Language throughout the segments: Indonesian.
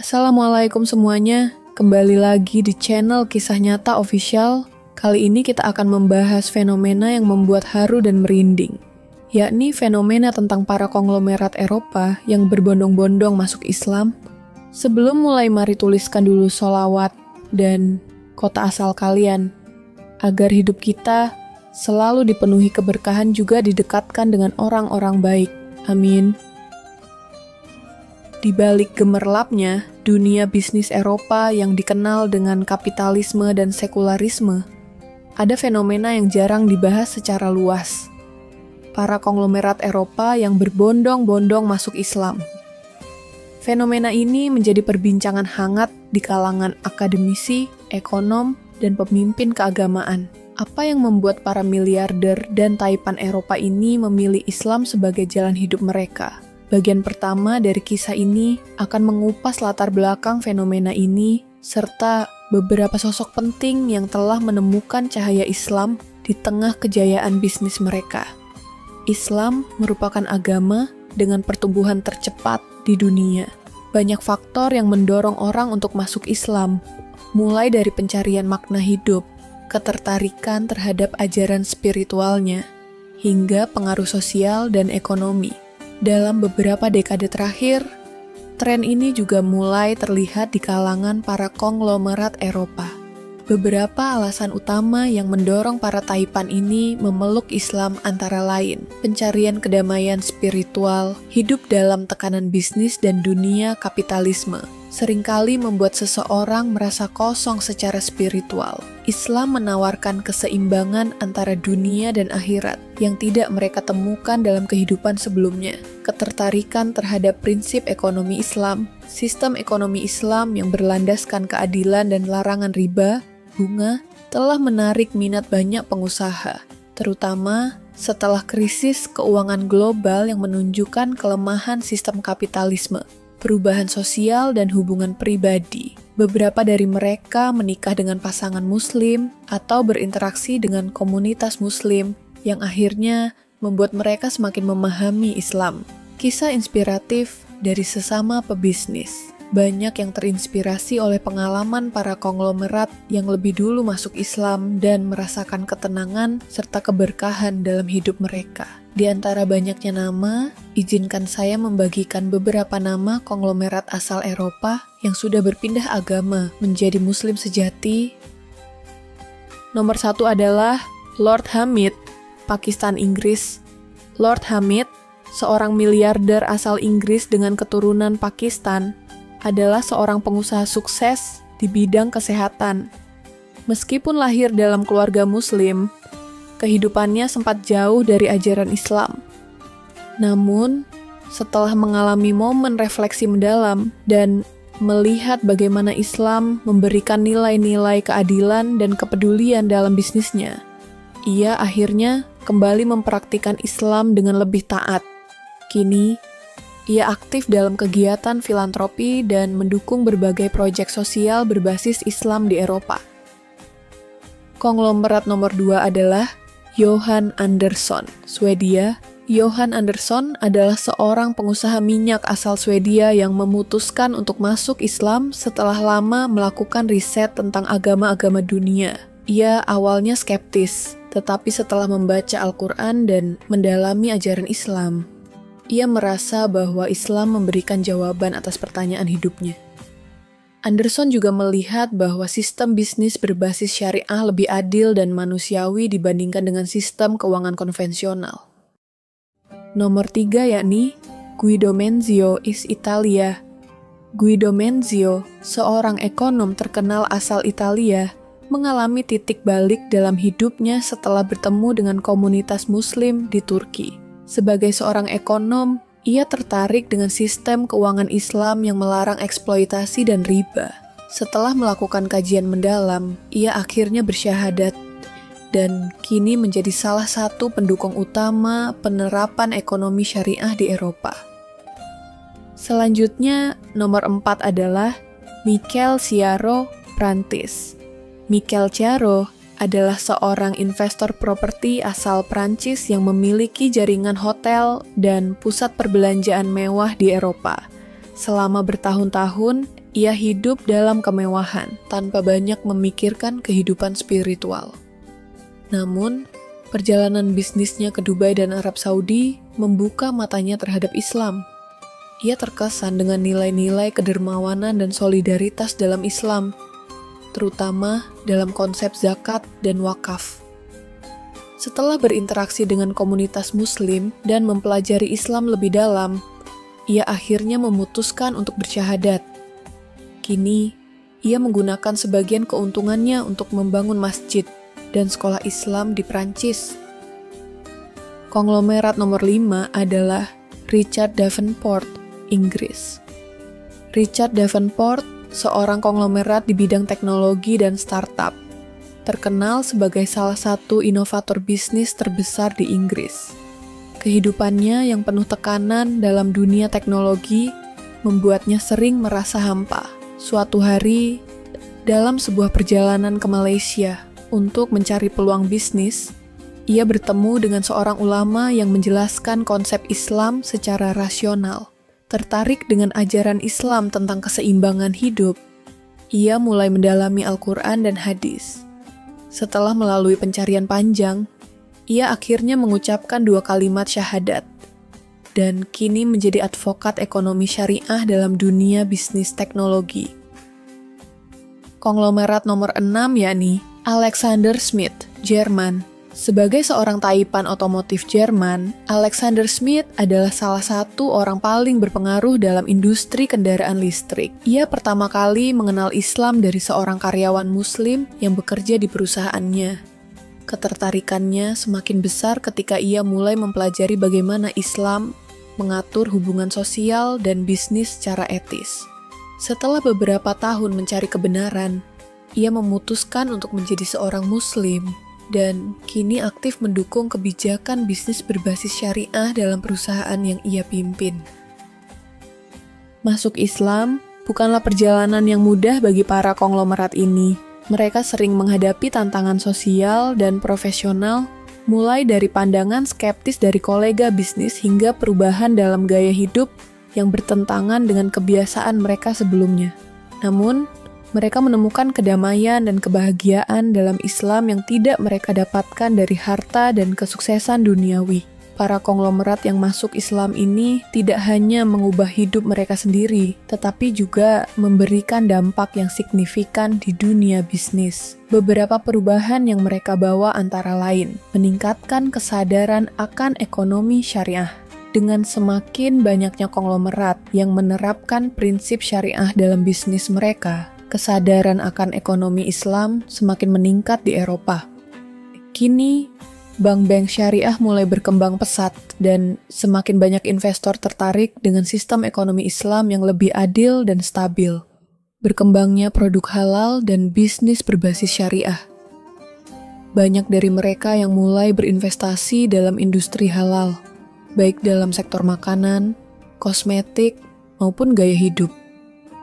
Assalamualaikum semuanya, kembali lagi di channel Kisah Nyata Official. Kali ini kita akan membahas fenomena yang membuat haru dan merinding, yakni fenomena tentang para konglomerat Eropa yang berbondong-bondong masuk Islam. Sebelum mulai, mari tuliskan dulu sholawat dan kota asal kalian, agar hidup kita selalu dipenuhi keberkahan juga didekatkan dengan orang-orang baik. Amin. Di balik gemerlapnya dunia bisnis Eropa yang dikenal dengan kapitalisme dan sekularisme, ada fenomena yang jarang dibahas secara luas. Para konglomerat Eropa yang berbondong-bondong masuk Islam. Fenomena ini menjadi perbincangan hangat di kalangan akademisi, ekonom, dan pemimpin keagamaan. Apa yang membuat para miliarder dan taipan Eropa ini memilih Islam sebagai jalan hidup mereka? Bagian pertama dari kisah ini akan mengupas latar belakang fenomena ini, serta beberapa sosok penting yang telah menemukan cahaya Islam di tengah kejayaan bisnis mereka. Islam merupakan agama dengan pertumbuhan tercepat di dunia. Banyak faktor yang mendorong orang untuk masuk Islam, mulai dari pencarian makna hidup, ketertarikan terhadap ajaran spiritualnya, hingga pengaruh sosial dan ekonomi. Dalam beberapa dekade terakhir, tren ini juga mulai terlihat di kalangan para konglomerat Eropa. Beberapa alasan utama yang mendorong para taipan ini memeluk Islam antara lain pencarian kedamaian spiritual, hidup dalam tekanan bisnis dan dunia kapitalisme, seringkali membuat seseorang merasa kosong secara spiritual. Islam menawarkan keseimbangan antara dunia dan akhirat yang tidak mereka temukan dalam kehidupan sebelumnya. Ketertarikan terhadap prinsip ekonomi Islam, sistem ekonomi Islam yang berlandaskan keadilan dan larangan riba, bunga, telah menarik minat banyak pengusaha, terutama setelah krisis keuangan global yang menunjukkan kelemahan sistem kapitalisme, perubahan sosial dan hubungan pribadi. Beberapa dari mereka menikah dengan pasangan muslim atau berinteraksi dengan komunitas muslim yang akhirnya membuat mereka semakin memahami Islam. Kisah inspiratif dari sesama pebisnis. Banyak yang terinspirasi oleh pengalaman para konglomerat yang lebih dulu masuk Islam dan merasakan ketenangan serta keberkahan dalam hidup mereka. Di antara banyaknya nama, izinkan saya membagikan beberapa nama konglomerat asal Eropa yang sudah berpindah agama menjadi Muslim sejati. Nomor 1 adalah Lord Hamid, Pakistan Inggris. Lord Hamid, seorang miliarder asal Inggris dengan keturunan Pakistan, adalah seorang pengusaha sukses di bidang kesehatan. Meskipun lahir dalam keluarga Muslim, kehidupannya sempat jauh dari ajaran Islam. Namun, setelah mengalami momen refleksi mendalam dan melihat bagaimana Islam memberikan nilai-nilai keadilan dan kepedulian dalam bisnisnya, ia akhirnya kembali mempraktikkan Islam dengan lebih taat. Kini, ia aktif dalam kegiatan filantropi dan mendukung berbagai proyek sosial berbasis Islam di Eropa. Konglomerat nomor 2 adalah Johan Andersson, Swedia. Johan Andersson adalah seorang pengusaha minyak asal Swedia yang memutuskan untuk masuk Islam setelah lama melakukan riset tentang agama-agama dunia. Ia awalnya skeptis, tetapi setelah membaca Al-Quran dan mendalami ajaran Islam, ia merasa bahwa Islam memberikan jawaban atas pertanyaan hidupnya. Andersson juga melihat bahwa sistem bisnis berbasis syariah lebih adil dan manusiawi dibandingkan dengan sistem keuangan konvensional. Nomor 3 yakni Guido Menzio is Italia. Guido Menzio, seorang ekonom terkenal asal Italia, mengalami titik balik dalam hidupnya setelah bertemu dengan komunitas Muslim di Turki. Sebagai seorang ekonom, ia tertarik dengan sistem keuangan Islam yang melarang eksploitasi dan riba. Setelah melakukan kajian mendalam, ia akhirnya bersyahadat dan kini menjadi salah satu pendukung utama penerapan ekonomi syariah di Eropa. Selanjutnya, nomor 4 adalah Michel Chiaro, Prancis. Michel Chiaro adalah seorang investor properti asal Prancis yang memiliki jaringan hotel dan pusat perbelanjaan mewah di Eropa. Selama bertahun-tahun, Ia hidup dalam kemewahan tanpa banyak memikirkan kehidupan spiritual. Namun, perjalanan bisnisnya ke Dubai dan Arab Saudi membuka matanya terhadap Islam. Ia terkesan dengan nilai-nilai kedermawanan dan solidaritas dalam Islam, terutama dalam konsep zakat dan wakaf. Setelah berinteraksi dengan komunitas Muslim dan mempelajari Islam lebih dalam, ia akhirnya memutuskan untuk bersyahadat. Kini, ia menggunakan sebagian keuntungannya untuk membangun masjid dan sekolah Islam di Prancis. Konglomerat nomor 5 adalah Richard Davenport, Inggris. Richard Davenport, seorang konglomerat di bidang teknologi dan startup, terkenal sebagai salah satu inovator bisnis terbesar di Inggris. Kehidupannya yang penuh tekanan dalam dunia teknologi membuatnya sering merasa hampa. Suatu hari, dalam sebuah perjalanan ke Malaysia untuk mencari peluang bisnis, ia bertemu dengan seorang ulama yang menjelaskan konsep Islam secara rasional. Tertarik dengan ajaran Islam tentang keseimbangan hidup, ia mulai mendalami Al-Quran dan hadis. Setelah melalui pencarian panjang, ia akhirnya mengucapkan 2 kalimat syahadat, dan kini menjadi advokat ekonomi syariah dalam dunia bisnis teknologi. Konglomerat nomor 6 yakni Alexander Smith, Jerman. Sebagai seorang taipan otomotif Jerman, Alexander Smith adalah salah satu orang paling berpengaruh dalam industri kendaraan listrik. Ia pertama kali mengenal Islam dari seorang karyawan Muslim yang bekerja di perusahaannya. Ketertarikannya semakin besar ketika ia mulai mempelajari bagaimana Islam mengatur hubungan sosial dan bisnis secara etis. Setelah beberapa tahun mencari kebenaran, ia memutuskan untuk menjadi seorang Muslim dan kini aktif mendukung kebijakan bisnis berbasis syariah dalam perusahaan yang ia pimpin. Masuk Islam bukanlah perjalanan yang mudah bagi para konglomerat ini. Mereka sering menghadapi tantangan sosial dan profesional, mulai dari pandangan skeptis dari kolega bisnis hingga perubahan dalam gaya hidup yang bertentangan dengan kebiasaan mereka sebelumnya. Namun, mereka menemukan kedamaian dan kebahagiaan dalam Islam yang tidak mereka dapatkan dari harta dan kesuksesan duniawi. Para konglomerat yang masuk Islam ini tidak hanya mengubah hidup mereka sendiri, tetapi juga memberikan dampak yang signifikan di dunia bisnis. Beberapa perubahan yang mereka bawa antara lain, meningkatkan kesadaran akan ekonomi syariah. Dengan semakin banyaknya konglomerat yang menerapkan prinsip syariah dalam bisnis mereka, kesadaran akan ekonomi Islam semakin meningkat di Eropa. Kini, bank-bank syariah mulai berkembang pesat dan semakin banyak investor tertarik dengan sistem ekonomi Islam yang lebih adil dan stabil. Berkembangnya produk halal dan bisnis berbasis syariah. Banyak dari mereka yang mulai berinvestasi dalam industri halal, baik dalam sektor makanan, kosmetik, maupun gaya hidup.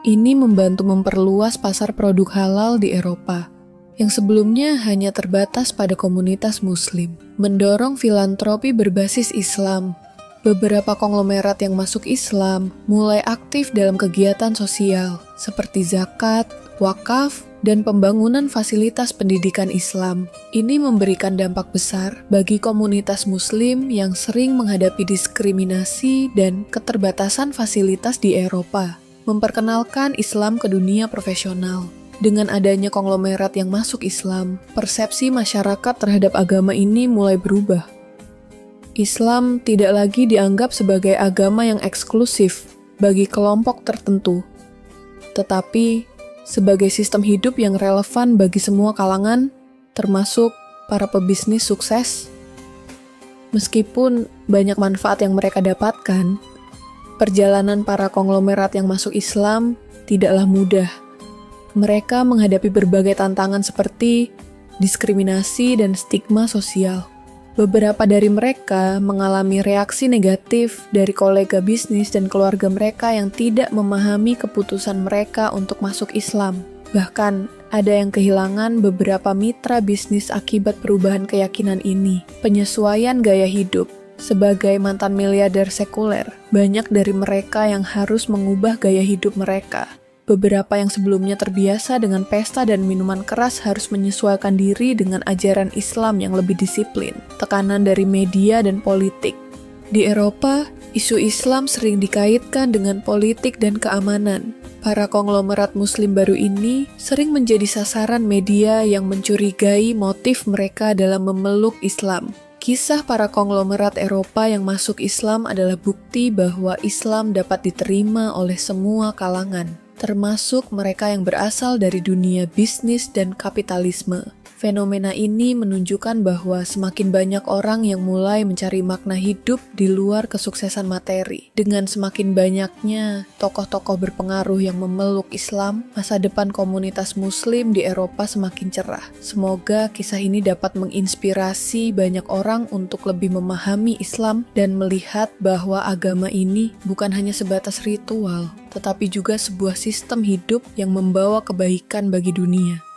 Ini membantu memperluas pasar produk halal di Eropa, yang sebelumnya hanya terbatas pada komunitas Muslim. Mendorong filantropi berbasis Islam, beberapa konglomerat yang masuk Islam mulai aktif dalam kegiatan sosial, seperti zakat, wakaf, dan pembangunan fasilitas pendidikan Islam. Ini memberikan dampak besar bagi komunitas Muslim yang sering menghadapi diskriminasi dan keterbatasan fasilitas di Eropa, memperkenalkan Islam ke dunia profesional. Dengan adanya konglomerat yang masuk Islam, persepsi masyarakat terhadap agama ini mulai berubah. Islam tidak lagi dianggap sebagai agama yang eksklusif bagi kelompok tertentu, tetapi sebagai sistem hidup yang relevan bagi semua kalangan, termasuk para pebisnis sukses. Meskipun banyak manfaat yang mereka dapatkan, perjalanan para konglomerat yang masuk Islam tidaklah mudah. Mereka menghadapi berbagai tantangan seperti diskriminasi dan stigma sosial. Beberapa dari mereka mengalami reaksi negatif dari kolega bisnis dan keluarga mereka yang tidak memahami keputusan mereka untuk masuk Islam. Bahkan, ada yang kehilangan beberapa mitra bisnis akibat perubahan keyakinan ini. Penyesuaian gaya hidup. Sebagai mantan miliarder sekuler, banyak dari mereka yang harus mengubah gaya hidup mereka. Beberapa yang sebelumnya terbiasa dengan pesta dan minuman keras harus menyesuaikan diri dengan ajaran Islam yang lebih disiplin, tekanan dari media dan politik. Di Eropa, isu Islam sering dikaitkan dengan politik dan keamanan. Para konglomerat Muslim baru ini sering menjadi sasaran media yang mencurigai motif mereka dalam memeluk Islam. Kisah para konglomerat Eropa yang masuk Islam adalah bukti bahwa Islam dapat diterima oleh semua kalangan, termasuk mereka yang berasal dari dunia bisnis dan kapitalisme. Fenomena ini menunjukkan bahwa semakin banyak orang yang mulai mencari makna hidup di luar kesuksesan materi. Dengan semakin banyaknya tokoh-tokoh berpengaruh yang memeluk Islam, masa depan komunitas Muslim di Eropa semakin cerah. Semoga kisah ini dapat menginspirasi banyak orang untuk lebih memahami Islam dan melihat bahwa agama ini bukan hanya sebatas ritual, tetapi juga sebuah sistem hidup yang membawa kebaikan bagi dunia.